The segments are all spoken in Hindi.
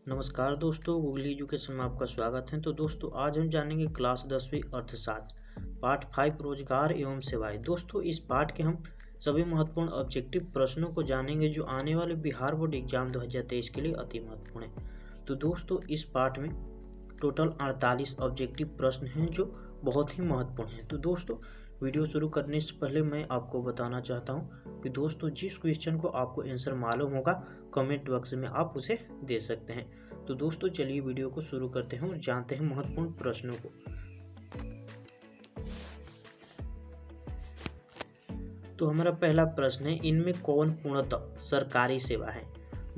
नमस्कार दोस्तों, गूगल एजुकेशन में आपका स्वागत है। तो दोस्तों, आज हम जानेंगे क्लास 10वीं अर्थशास्त्र पार्ट 5 रोजगार एवं सेवाएं। दोस्तों, इस पार्ट के हम सभी महत्वपूर्ण ऑब्जेक्टिव प्रश्नों को जानेंगे जो आने वाले बिहार बोर्ड एग्जाम 2023 के लिए अति महत्वपूर्ण है। तो दोस्तों, इस पार्ट में टोटल 48 ऑब्जेक्टिव प्रश्न हैं जो बहुत ही महत्वपूर्ण हैं। तो दोस्तों, वीडियो शुरू करने से पहले मैं आपको बताना चाहता हूं कि दोस्तों, जिस क्वेश्चन को आपको आंसर मालूम होगा कमेंट बॉक्स में आप उसे दे सकते हैं। तो दोस्तों, चलिए वीडियो को शुरू करते हैं और जानते हैं महत्वपूर्ण प्रश्नों को। तो हमारा पहला प्रश्न है, इनमें कौन पूर्णतः सरकारी सेवा है।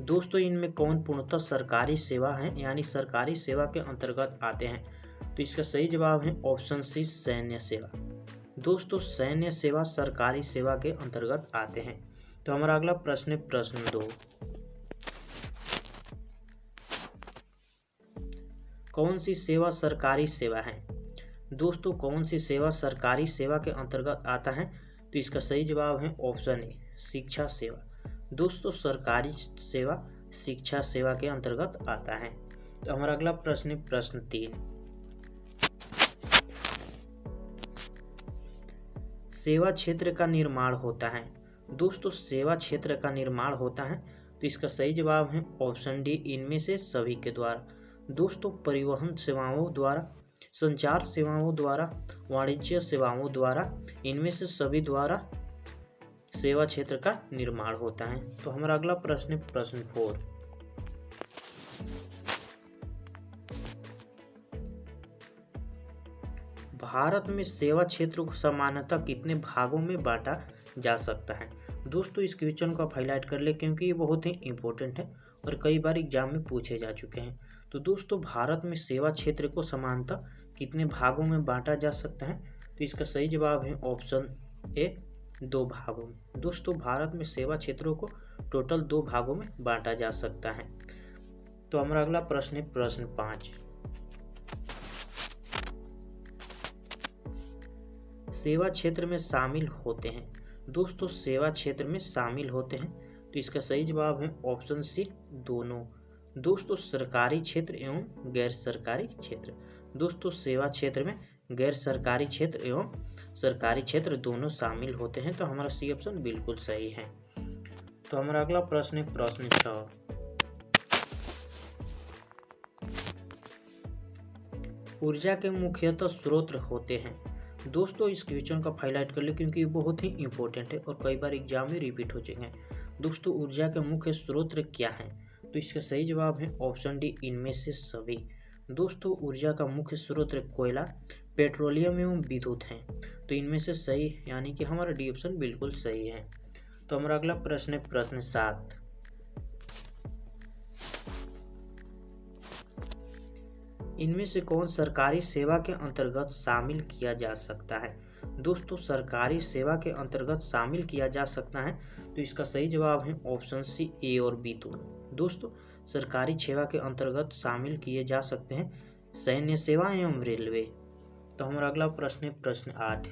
दोस्तों, इनमें कौन पूर्णतः सरकारी सेवा है यानी सरकारी सेवा के अंतर्गत आते हैं। तो इसका सही जवाब है ऑप्शन सी, सैन्य सेवा। दोस्तों, सैन्य सेवा सरकारी सेवा के अंतर्गत आते हैं। तो हमारा अगला प्रश्न है प्रश्न 2, कौन सी सेवा सरकारी सेवा है। दोस्तों, कौन सी सेवा सरकारी सेवा के अंतर्गत आता है। तो इसका सही जवाब है ऑप्शन ए, शिक्षा सेवा। दोस्तों, सरकारी सेवा शिक्षा सेवा के अंतर्गत आता है। तो हमारा अगला प्रश्न है प्रश्न 3, सेवा क्षेत्र का निर्माण होता है। दोस्तों, सेवा क्षेत्र का निर्माण होता है। तो इसका सही जवाब है ऑप्शन डी, इनमें से सभी के द्वारा। दोस्तों, परिवहन सेवाओं द्वारा, संचार सेवाओं द्वारा, वाणिज्य सेवाओं द्वारा, इनमें से सभी द्वारा सेवा क्षेत्र का निर्माण होता है। तो हमारा अगला प्रश्न है प्रश्न 4, भारत में सेवा क्षेत्र को सामान्यतः कितने भागों में बांटा जा सकता है। दोस्तों, इस क्वेश्चन को आप हाईलाइट कर ले क्योंकि ये बहुत ही इंपॉर्टेंट है और कई बार एग्जाम में पूछे जा चुके हैं। तो दोस्तों, भारत में सेवा क्षेत्र को सामान्यतः कितने भागों में बांटा जा सकता है। तो इसका सही जवाब है ऑप्शन ए, 2 भागों में। दोस्तों, भारत में सेवा क्षेत्रों को टोटल 2 भागों में बांटा जा सकता है। तो हमारा अगला प्रश्न है प्रश्न 5, सेवा क्षेत्र में शामिल होते हैं। दोस्तों, सेवा क्षेत्र में शामिल होते हैं। तो इसका सही जवाब है ऑप्शन सी, दोनों। दोस्तों, सरकारी क्षेत्र एवं गैर सरकारी क्षेत्र। दोस्तों, सेवा क्षेत्र में गैर सरकारी क्षेत्र एवं सरकारी क्षेत्र दोनों शामिल होते हैं। तो हमारा सी ऑप्शन बिल्कुल सही है। तो हमारा अगला प्रश्न है प्रश्न 6, ऊर्जा के मुख्यतः स्रोत होते हैं। दोस्तों, इस क्वेश्चन का हाईलाइट कर ले क्योंकि ये बहुत ही इंपॉर्टेंट है और कई बार एग्जाम में रिपीट हो चुके हैं। दोस्तों, ऊर्जा के मुख्य स्रोत क्या है। तो इसका सही जवाब है ऑप्शन डी, इनमें से सभी। दोस्तों, ऊर्जा का मुख्य स्रोत कोयला, पेट्रोलियम एवं विद्युत हैं। तो इनमें से सही यानी कि हमारा डी ऑप्शन बिल्कुल सही है। तो हमारा अगला प्रश्न है प्रश्न 7, इनमें से कौन सरकारी सेवा के अंतर्गत शामिल किया जा सकता है। दोस्तों, सरकारी सेवा के अंतर्गत शामिल किया जा सकता है। तो इसका सही जवाब है ऑप्शन सी, ए और बी दोनों। दोस्तों, सरकारी सेवा के अंतर्गत शामिल किए जा सकते हैं सैन्य सेवा एवं रेलवे। तो हमारा अगला प्रश्न है प्रश्न 8,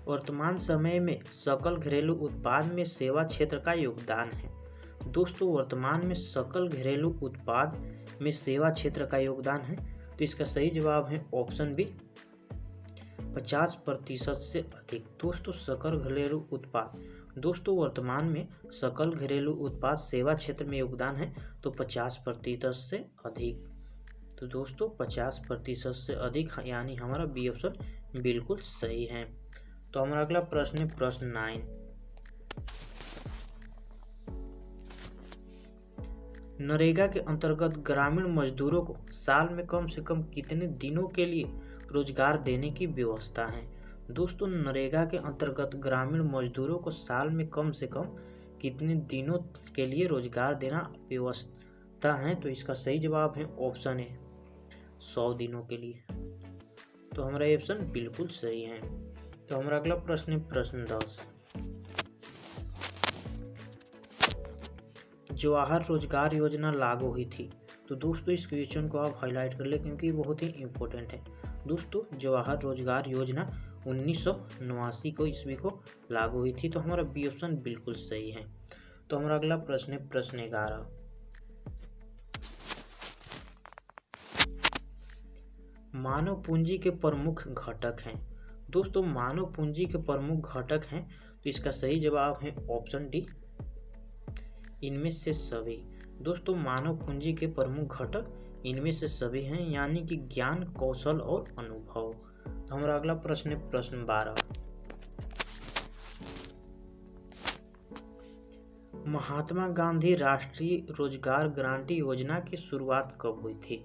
वर्तमान समय में सकल घरेलू उत्पाद में सेवा क्षेत्र का योगदान है। दोस्तों, वर्तमान में सकल घरेलू उत्पाद में सेवा क्षेत्र का योगदान है। तो इसका सही जवाब है ऑप्शन बी, 50% से अधिक। दोस्तों, सकल घरेलू उत्पाद, दोस्तों वर्तमान में सकल घरेलू उत्पाद सेवा क्षेत्र में योगदान है तो 50% से अधिक। तो दोस्तों, 50% से अधिक यानी हमारा बी ऑप्शन बिल्कुल सही है। तो हमारा अगला प्रश्न है प्रश्न 9, नरेगा के अंतर्गत ग्रामीण मजदूरों को साल में कम से कम कितने दिनों के लिए रोजगार देने की व्यवस्था है। दोस्तों, नरेगा के अंतर्गत ग्रामीण मजदूरों को साल में कम से कम कितने दिनों के लिए रोजगार देना व्यवस्था है। तो इसका सही जवाब है ऑप्शन ए, 100 दिनों के लिए। तो हमारा ऑप्शन बिल्कुल सही है। तो हमारा अगला प्रश्न है प्रश्न 10, जवाहर रोजगार योजना लागू हुई थी। तो दोस्तों, इस क्वेश्चन को आप हाईलाइट कर ले क्योंकि बहुत ही इंपॉर्टेंट है। दोस्तों, जवाहर रोजगार योजना 1989 को ईस्वी को लागू हुई थी। तो हमारा बी ऑप्शन बिल्कुल सही है। तो तो हमारा अगला प्रश्न है प्रश्न 11। मानव पूंजी के प्रमुख घटक हैं। दोस्तों मानव पूंजी के प्रमुख घटक हैं, तो इसका सही जवाब है ऑप्शन डी, इनमें से सभी। दोस्तों मानव पूंजी के प्रमुख घटक इनमें से सभी हैं, यानी कि ज्ञान, कौशल और अनुभव। तो हमारा अगला प्रश्न है प्रश्न 12। महात्मा गांधी राष्ट्रीय रोजगार गारंटी योजना की शुरुआत कब हुई थी?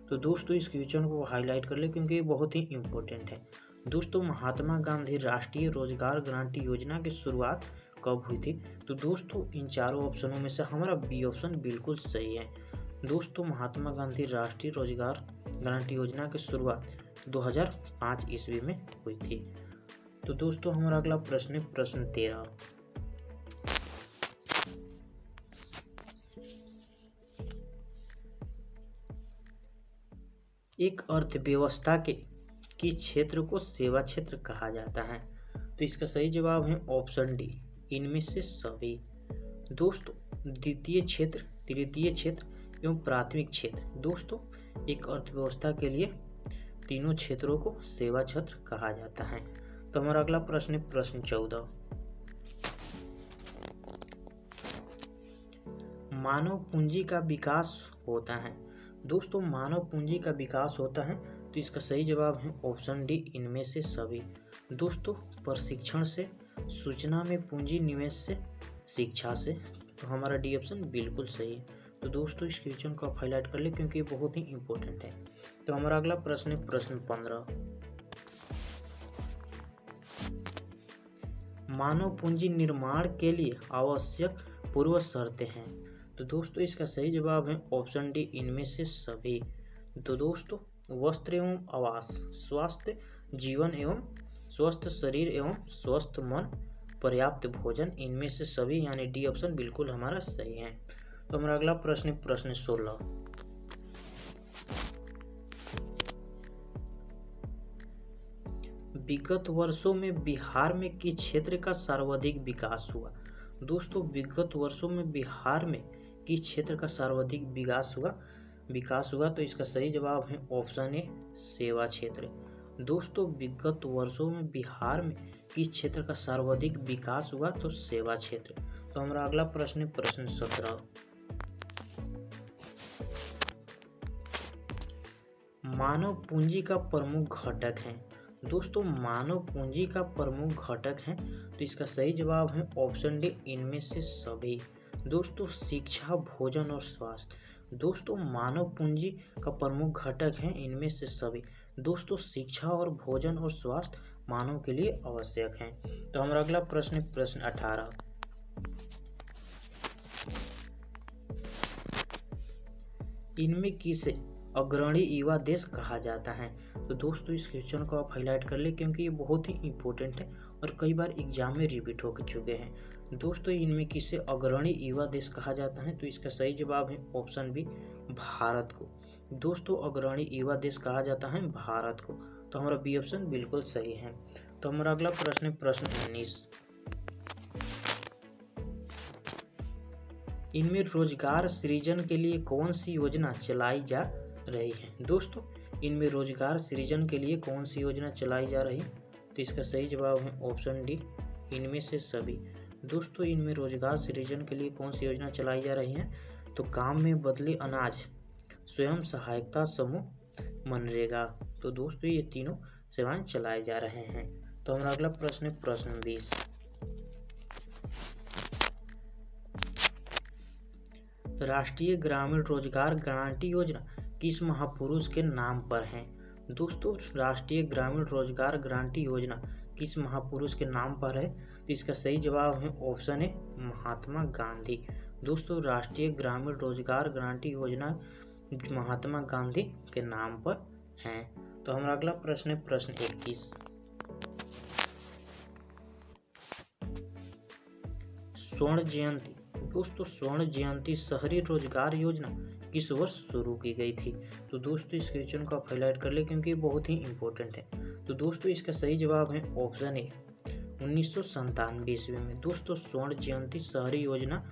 तो दोस्तों इस क्वेश्चन को हाईलाइट कर ले क्योंकि ये बहुत ही इम्पोर्टेंट है। दोस्तों महात्मा गांधी राष्ट्रीय रोजगार गारंटी योजना की शुरुआत कब हुई थी? तो दोस्तों इन चारों ऑप्शनों में से हमारा बी ऑप्शन बिल्कुल सही है। दोस्तों महात्मा गांधी राष्ट्रीय रोजगार गारंटी योजना की शुरुआत 2005 ईस्वी में हुई थी। तो दोस्तों हमारा अगला प्रश्न है प्रश्न 13। एक अर्थव्यवस्था के क्षेत्र को सेवा क्षेत्र कहा जाता है। तो इसका सही जवाब है ऑप्शन डी, इनमें से सभी। दोस्तों द्वितीय क्षेत्र, तृतीय क्षेत्र एवं प्राथमिक क्षेत्र, दोस्तों एक अर्थव्यवस्था के लिए तीनों क्षेत्रों को सेवा क्षेत्र कहा जाता है। तो हमारा अगला प्रश्न है प्रश्न 14। मानव पूंजी का विकास होता है। दोस्तों मानव पूंजी का विकास होता है, तो इसका सही जवाब है ऑप्शन डी, इनमें से सभी। दोस्तों प्रशिक्षण से, सूचना में पूंजी निवेश से, शिक्षा से। तो हमारा डी ऑप्शन बिल्कुल सही है। तो दोस्तों इस क्वेश्चन को आप हाईलाइट कर ले क्योंकि ये बहुत ही इंपॉर्टेंट है। तो हमारा अगला प्रश्न है प्रश्न 15। मानव पूंजी निर्माण के लिए आवश्यक पूर्व शर्तें हैं। तो दोस्तों इसका सही जवाब है ऑप्शन डी, इनमें से सभी। तो दोस्तों वस्त्र एवं आवास, स्वास्थ्य जीवन एवं स्वस्थ शरीर एवं स्वस्थ मन, पर्याप्त भोजन, इनमें से सभी, यानी डी ऑप्शन बिल्कुल हमारा सही है। तो हमारा अगला प्रश्न है प्रश्न 16। विगत वर्षों में बिहार में किस क्षेत्र का सर्वाधिक विकास हुआ? दोस्तों विगत वर्षों में बिहार में किस क्षेत्र का सर्वाधिक विकास हुआ? तो इसका सही जवाब है ऑप्शन ए, सेवा क्षेत्र। दोस्तों विगत वर्षों में बिहार में किस क्षेत्र का सर्वाधिक विकास हुआ? तो सेवा क्षेत्र। तो हमारा अगला प्रश्न है प्रश्न 17। मानव पूंजी का प्रमुख घटक है। दोस्तों मानव पूंजी का प्रमुख घटक है, तो इसका सही जवाब है ऑप्शन डी, इनमें से सभी। दोस्तों शिक्षा, भोजन और स्वास्थ्य, दोस्तों मानव पूंजी का प्रमुख घटक है इनमें से सभी। दोस्तों शिक्षा और भोजन और स्वास्थ्य मानव के लिए आवश्यक है। तो हमारा अगला प्रश्न है प्रश्न 18। इनमें किसे अग्रणी युवा देश कहा जाता है? तो दोस्तों इस क्वेश्चन को आप हाईलाइट कर ले क्योंकि ये बहुत ही इंपॉर्टेंट है और कई बार एग्जाम में रिपीट हो चुके हैं। दोस्तों इनमें किसे अग्रणी युवा देश कहा जाता है? तो इसका सही जवाब है ऑप्शन बी, भारत को। दोस्तों अग्रणी युवा देश कहा जाता है भारत को। तो हमारा बी ऑप्शन बिल्कुल सही है। तो हमारा अगला प्रश्न है प्रश्न 19। इनमें रोजगार सृजन के लिए कौन सी योजना चलाई जा रही है? दोस्तों इनमें रोजगार सृजन के लिए कौन सी योजना चलाई जा रही है? तो इसका सही जवाब है ऑप्शन डी, इनमें से सभी। दोस्तों इनमें रोजगार सृजन के लिए कौन सी योजना चलाई जा रही है? तो काम में बदले अनाज, स्वयं सहायता समूह, मनरेगा। तो दोस्तों ये तीनों सेवाएं चलाए जा रहे हैं। तो हमारा अगला प्रश्न है प्रश्न 20। राष्ट्रीय ग्रामीण रोजगार गारंटी योजना किस महापुरुष के नाम पर है? दोस्तों राष्ट्रीय ग्रामीण रोजगार गारंटी योजना किस महापुरुष के नाम पर है? तो इसका सही जवाब है ऑप्शन ए, महात्मा गांधी। दोस्तों राष्ट्रीय ग्रामीण रोजगार गारंटी योजना महात्मा गांधी के नाम पर है। तो हमारा अगला प्रश्न है प्रश्न 21। स्वर्ण जयंती, दोस्तों स्वर्ण जयंती शहरी रोजगार योजना किस वर्ष शुरू की गई थी? तो दोस्तों इस क्वेश्चन को आप हाईलाइट कर ले क्योंकि ये बहुत ही इंपॉर्टेंट है। तो दोस्तों इसका सही जवाब है ऑप्शन ए, 1997 ईस्वी में। दोस्तों स्वर्ण जयंती शहरी योजना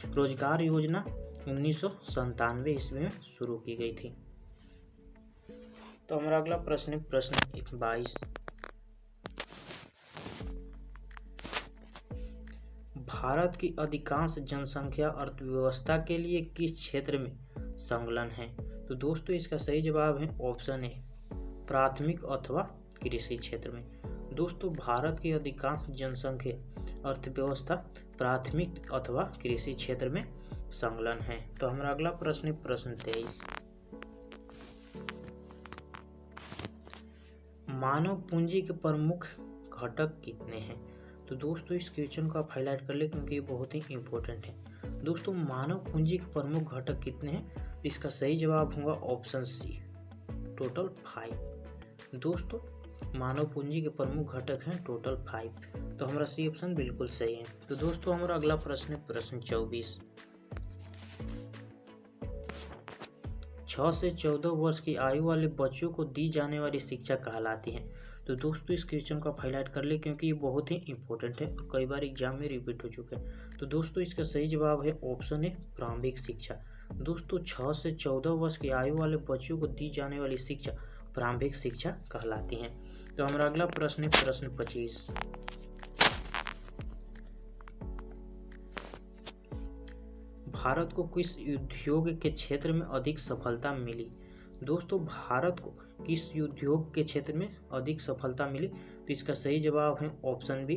रोजगार योजना 1997 ईस्वी में शुरू की गई थी। तो हमारा अगला प्रश्न है प्रश्न 22। भारत की अधिकांश जनसंख्या अर्थव्यवस्था के लिए किस क्षेत्र में संलग्न है? तो दोस्तों इसका सही जवाब है ऑप्शन ए प्राथमिक अथवा कृषि क्षेत्र में। दोस्तों भारत की अधिकांश जनसंख्या अर्थव्यवस्था प्राथमिक अथवा कृषि क्षेत्र में संलग्न है। तो हमारा अगला प्रश्न है प्रश्न 23। मानव पूंजी के प्रमुख घटक कितने हैं? तो दोस्तों इस क्वेश्चन को आप हाईलाइट कर ले क्योंकि ये बहुत ही इंपॉर्टेंट है। दोस्तों मानव पूंजी के प्रमुख घटक कितने हैं? इसका सही जवाब होगा ऑप्शन सी टोटल 5। दोस्तों मानव पूंजी के प्रमुख घटक हैं टोटल 5। तो हमारा सी ऑप्शन बिल्कुल सही है। तो दोस्तों हमारा अगला प्रश्न है प्रश्न 24। 6 से 14 वर्ष की आयु वाले बच्चों को दी जाने वाली शिक्षा कहलाती है। तो दोस्तों इस क्वेश्चन को आप हाईलाइट कर ले क्योंकि ये बहुत ही इंपॉर्टेंट है और कई बार एग्जाम में रिपीट हो चुका है। तो दोस्तों इसका सही जवाब है ऑप्शन ए प्रारंभिक शिक्षा। दोस्तों 6 से 14 वर्ष की आयु वाले बच्चों को दी जाने वाली शिक्षा प्रारंभिक शिक्षा कहलाती है। तो हमारा अगला प्रश्न है प्रश्न 25। भारत को किस उद्योग के क्षेत्र में अधिक सफलता मिली? दोस्तों भारत को किस उद्योग के क्षेत्र में अधिक सफलता मिली? तो इसका सही जवाब है ऑप्शन बी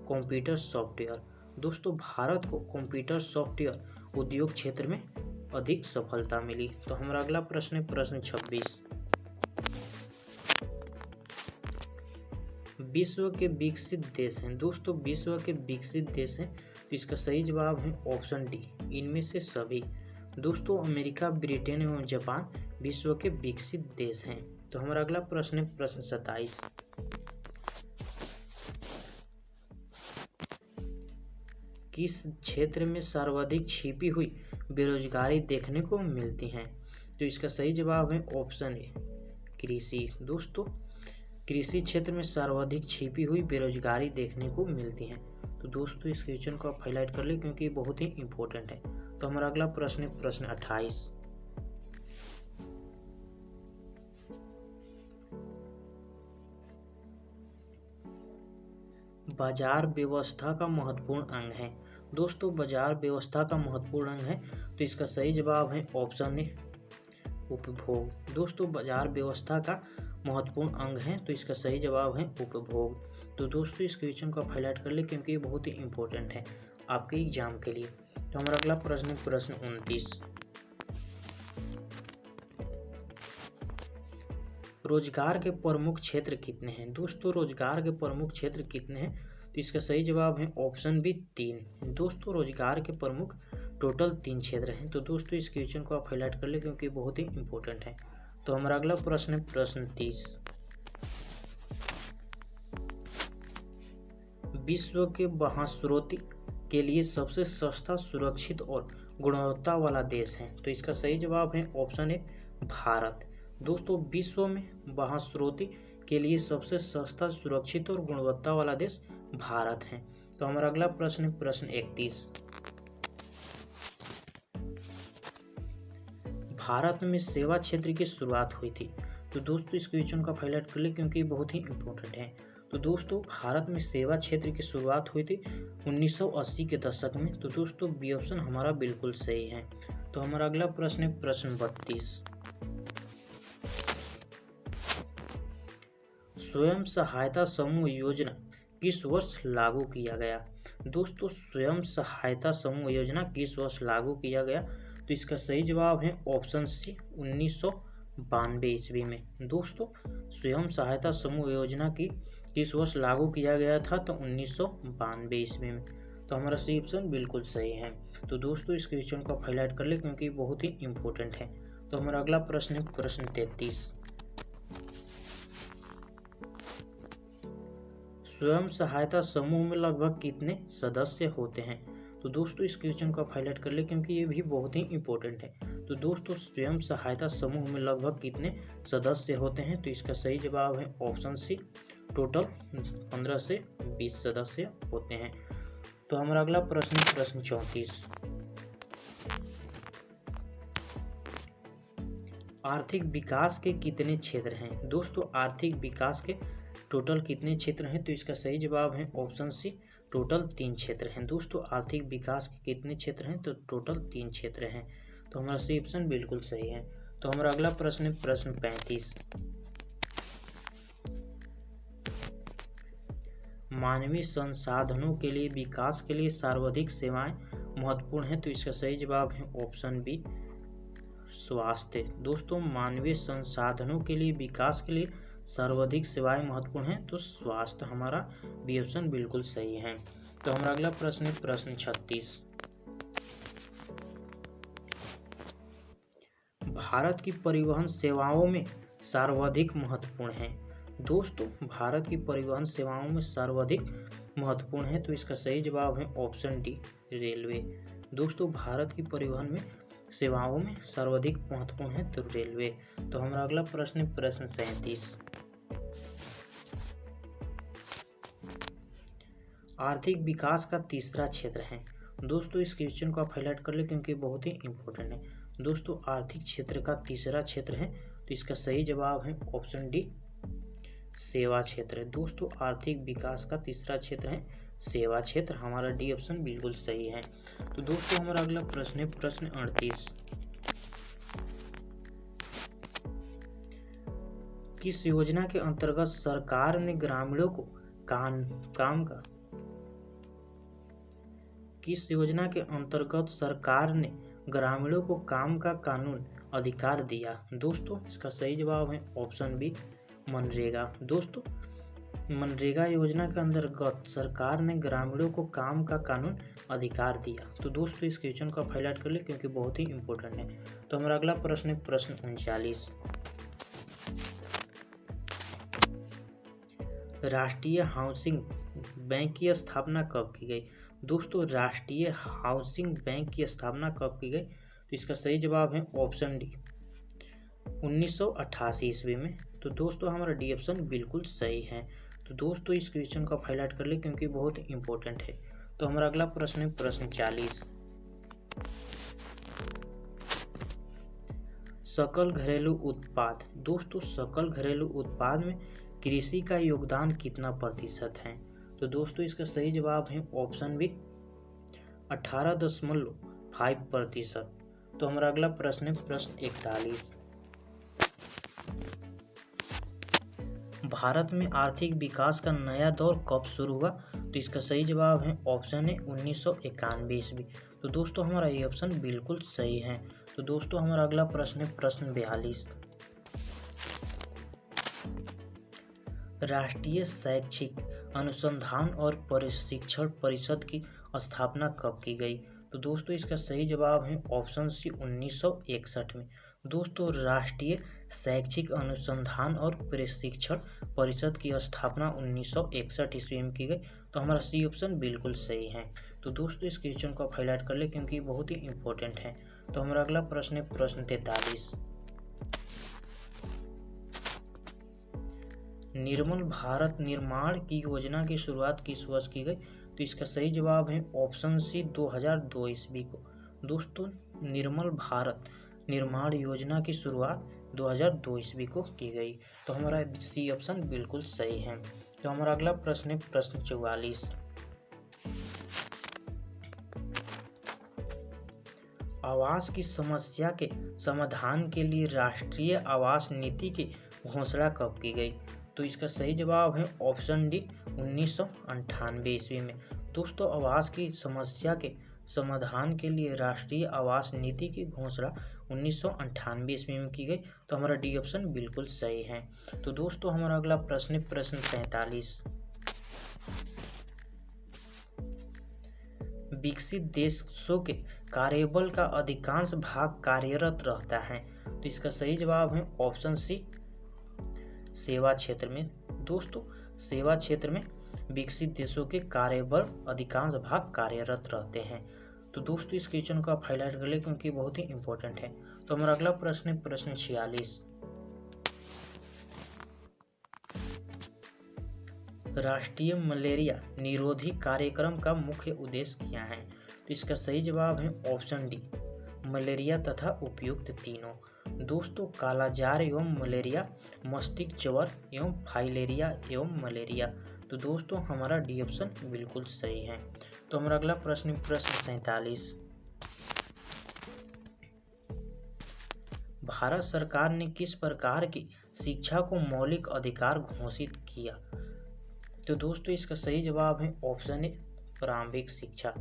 कंप्यूटर सॉफ्टवेयर। दोस्तों भारत को कंप्यूटर सॉफ्टवेयर उद्योग क्षेत्र में अधिक सफलता मिली। तो हमारा अगला प्रश्न है प्रश्न 26। विश्व के विकसित देश हैं। दोस्तों विश्व के विकसित देश हैं तो इसका सही जवाब है ऑप्शन डी इनमें से सभी। दोस्तों अमेरिका, ब्रिटेन एवं जापान विश्व के विकसित देश हैं। तो हमारा अगला प्रश्न है प्रश्न 27। किस क्षेत्र में सर्वाधिक छिपी हुई बेरोजगारी देखने को मिलती है? तो इसका सही जवाब है ऑप्शन ए कृषि। दोस्तों कृषि क्षेत्र में सर्वाधिक छिपी हुई बेरोजगारी देखने को मिलती है। तो दोस्तों इस क्वेश्चन को आप हाईलाइट कर ले क्योंकि ये बहुत ही इंपॉर्टेंट है। तो हमारा अगला प्रश्न है प्रश्न 28। बाजार व्यवस्था का महत्वपूर्ण अंग है। दोस्तों बाजार व्यवस्था का महत्वपूर्ण अंग है तो इसका सही जवाब है ऑप्शन ए उपभोग। दोस्तों बाजार व्यवस्था का महत्वपूर्ण अंग है तो इसका सही जवाब है उपभोग। तो दोस्तों इस क्वेश्चन को आप हाईलाइट कर ले क्योंकि ये बहुत ही इंपॉर्टेंट है आपके एग्जाम के लिए। तो हमारा अगला प्रश्न है प्रश्न 29। रोजगार के प्रमुख क्षेत्र कितने हैं? दोस्तों रोजगार के प्रमुख क्षेत्र कितने हैं? तो इसका सही जवाब है ऑप्शन बी 3। दोस्तों रोजगार के प्रमुख टोटल 3 क्षेत्र हैं। तो दोस्तों इस क्वेश्चन को आप हाईलाइट कर ले क्योंकि बहुत ही इंपॉर्टेंट है। तो हमारा अगला प्रश्न है प्रश्न 30। विश्व के महास्रोती के लिए सबसे सस्ता, सुरक्षित और गुणवत्ता वाला देश है। तो इसका सही जवाब है ऑप्शन ए भारत। दोस्तों विश्व में महास्रोती के लिए सबसे सस्ता, सुरक्षित और गुणवत्ता वाला देश भारत है। तो हमारा अगला प्रश्न है प्रश्न 31। भारत में सेवा क्षेत्र की शुरुआत हुई थी। तो दोस्तों इस क्वेश्चन का हाईलाइट कर ले क्योंकि बहुत ही इंपॉर्टेंट है। तो दोस्तों भारत में सेवा क्षेत्र की शुरुआत हुई थी 1980 के दशक में। तो दोस्तों बी ऑप्शन हमारा बिल्कुल सही है। तो हमारा अगला प्रश्न है प्रश्न 32। स्वयं सहायता समूह योजना किस वर्ष लागू किया गया? दोस्तों स्वयं सहायता समूह योजना किस वर्ष लागू किया गया? तो इसका सही जवाब है ऑप्शन सी 1992 ईस्वी में। दोस्तों स्वयं सहायता समूह योजना की किस वर्ष लागू किया गया था? तो 1992 ईस्वी में। तो हमारा सी ऑप्शन बिल्कुल सही है। तो दोस्तों इस क्वेश्चन को हाईलाइट कर ले क्योंकि बहुत ही इंपॉर्टेंट है। तो हमारा अगला प्रश्न है प्रश्न 33। स्वयं सहायता समूह में लगभग कितने सदस्य होते हैं? तो दोस्तों इस क्वेश्चन को आप हाईलाइट कर ले क्योंकि ये भी बहुत ही इंपॉर्टेंट है। तो दोस्तों स्वयं सहायता समूह में लगभग कितने सदस्य होते हैं? तो इसका सही जवाब है ऑप्शन सी, टोटल 15 से 20 सदस्य होते हैं। तो हमारा अगला प्रश्न 34, आर्थिक विकास के कितने क्षेत्र हैं? दोस्तों आर्थिक विकास के टोटल कितने क्षेत्र हैं? तो इसका सही जवाब है ऑप्शन सी, टोटल 3 क्षेत्र हैं। दोस्तों आर्थिक विकास के कितने क्षेत्र हैं? तो टोटल 3 क्षेत्र हैं। तो हमारा सी ऑप्शन बिल्कुल सही है। तो हमारा अगला प्रश्न 35, मानवीय संसाधनों के लिए विकास के लिए सर्वाधिक सेवाएं महत्वपूर्ण हैं। तो इसका सही जवाब है ऑप्शन बी, स्वास्थ्य। दोस्तों मानवीय संसाधनों के लिए विकास के लिए सर्वाधिक सेवाएं महत्वपूर्ण हैं, तो स्वास्थ्य हमारा बी ऑप्शन बिल्कुल सही है। तो हमारा अगला प्रश्न 36, भारत की परिवहन सेवाओं में सर्वाधिक महत्वपूर्ण है। दोस्तों भारत की परिवहन सेवाओं में सर्वाधिक महत्वपूर्ण है, तो इसका सही जवाब है ऑप्शन डी, रेलवे। दोस्तों भारत की परिवहन में सेवाओं में सर्वाधिक महत्वपूर्ण है तो रेलवे। तो हमारा अगला प्रश्न 37, आर्थिक विकास का तीसरा क्षेत्र है। दोस्तों इस क्वेश्चन को आप हाईलाइट कर ले क्योंकि बहुत ही इंपॉर्टेंट है। दोस्तों आर्थिक क्षेत्र का तीसरा क्षेत्र है, तो इसका सही जवाब है ऑप्शन डी, सेवा क्षेत्र। दोस्तों आर्थिक विकास का तीसरा क्षेत्र है सेवा क्षेत्र, हमारा डी ऑप्शन बिल्कुल सही है। तो दोस्तों हमारा अगला प्रश्न 38, किस योजना के अंतर्गत सरकार ने ग्रामीणों को किस योजना के अंतर्गत सरकार ने ग्रामीणों को काम का कानून अधिकार दिया? दोस्तों इसका सही जवाब है ऑप्शन बी, मनरेगा। दोस्तों मनरेगा योजना के अंतर्गत सरकार ने ग्रामीणों को काम का कानून अधिकार दिया। तो दोस्तों इस क्वेश्चन को आप हाईलाइट कर ले क्योंकि बहुत ही इंपॉर्टेंट है। तो हमारा अगला प्रश्न 39, राष्ट्रीय हाउसिंग बैंक की स्थापना कब की गई? दोस्तों राष्ट्रीय हाउसिंग बैंक की स्थापना कब की गई? तो इसका सही जवाब है ऑप्शन डी, 1988 ईस्वी में। तो दोस्तों हमारा डी ऑप्शन बिल्कुल सही है। तो दोस्तों इस क्वेश्चन को आप हाईलाइट कर ले क्योंकि बहुत इंपॉर्टेंट है। तो हमारा अगला प्रश्न 40, सकल घरेलू उत्पाद। दोस्तों सकल घरेलू उत्पाद में कृषि का योगदान कितना प्रतिशत है? तो दोस्तों इसका सही जवाब है ऑप्शन बी, 18.5%। तो हमारा अगला प्रश्न 41, भारत में आर्थिक विकास का नया दौर कब शुरू हुआ? तो इसका सही जवाब है ऑप्शन है 1991 ईस्वी। तो दोस्तों हमारा ये ऑप्शन बिल्कुल सही है। तो दोस्तों हमारा अगला प्रश्न 42, राष्ट्रीय शैक्षिक अनुसंधान और प्रशिक्षण परिषद की स्थापना कब की गई? तो दोस्तों इसका सही जवाब है ऑप्शन सी, 1961 में। दोस्तों राष्ट्रीय शैक्षिक अनुसंधान और प्रशिक्षण परिषद की स्थापना 1961 ईस्वी में की गई। तो हमारा सी ऑप्शन बिल्कुल सही है। तो दोस्तों इस क्वेश्चन को आप हाईलाइट कर ले क्योंकि बहुत ही इंपॉर्टेंट है। तो हमारा अगला प्रश्न 43, निर्मल भारत निर्माण की योजना की शुरुआत किस वर्ष की गई? तो इसका सही जवाब है ऑप्शन सी, 2002 ईस्वी को। दोस्तों निर्मल भारत निर्माण योजना की शुरुआत 2002 ईस्वी को की गई। तो हमारा सी ऑप्शन बिल्कुल सही है। तो हमारा अगला प्रश्न 44, आवास की समस्या के समाधान के लिए राष्ट्रीय आवास नीति की घोषणा कब की गई? तो इसका सही जवाब है ऑप्शन डी, 1998 ईस्वी में। दोस्तों आवास की समस्या के समाधान के लिए राष्ट्रीय आवास नीति की घोषणा 1998 ईस्वी में की गई। तो हमारा डी ऑप्शन बिल्कुल सही है। तो दोस्तों हमारा अगला प्रश्न 45, विकसित देशों के कार्यबल का अधिकांश भाग कार्यरत रहता है। तो इसका सही जवाब है ऑप्शन सी, सेवा क्षेत्र में। दोस्तों सेवा क्षेत्र में विकसित देशों के कार्यबल अधिकांश भाग कार्यरत रहते हैं। तो दोस्तों इस क्वेश्चन को आप हाईलाइट कर ले क्योंकि बहुत ही इंपॉर्टेंट है। तो हमारा अगला प्रश्न है प्रश्न 46। राष्ट्रीय मलेरिया निरोधी कार्यक्रम का मुख्य उद्देश्य क्या है? तो इसका सही जवाब है ऑप्शन डी, मलेरिया तथा उपयुक्त तीनों। दोस्तों कालाजार एवं मलेरिया, मस्तिष्क ज्वर एवं फाइलेरिया एवं मलेरिया। तो दोस्तों हमारा डी ऑप्शन बिल्कुल सही है। तो हमारा अगला प्रश्न 47। भारत सरकार ने किस प्रकार की शिक्षा को मौलिक अधिकार घोषित किया? तो दोस्तों इसका सही जवाब है ऑप्शन ए, प्रारंभिक शिक्षा।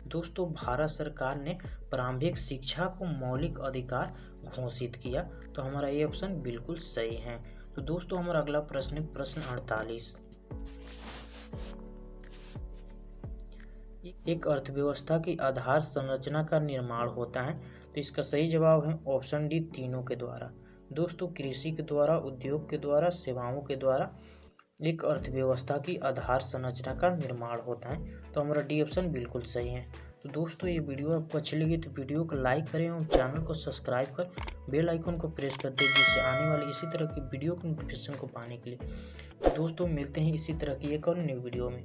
दोस्तों भारत सरकार ने प्रारंभिक शिक्षा को मौलिक अधिकार घोषित किया। तो हमारा ये ऑप्शन बिल्कुल सही है। तो दोस्तों हमारा अगला प्रश्न है प्रश्न 48। एक अर्थव्यवस्था की आधार संरचना का निर्माण होता है। तो इसका सही जवाब है ऑप्शन डी, तीनों के द्वारा। दोस्तों कृषि के द्वारा, उद्योग के द्वारा, सेवाओं के द्वारा एक अर्थव्यवस्था की आधार संरचना का निर्माण होता है। तो हमारा डी ऑप्शन बिल्कुल सही है। तो दोस्तों ये वीडियो आपको अच्छी लगी तो वीडियो को लाइक करें और चैनल को सब्सक्राइब कर बेल आइकन को प्रेस कर दें, जिससे आने वाली इसी तरह की वीडियो की नोटिफिकेशन को पाने के लिए। तो दोस्तों मिलते हैं इसी तरह की एक और न्यू वीडियो में।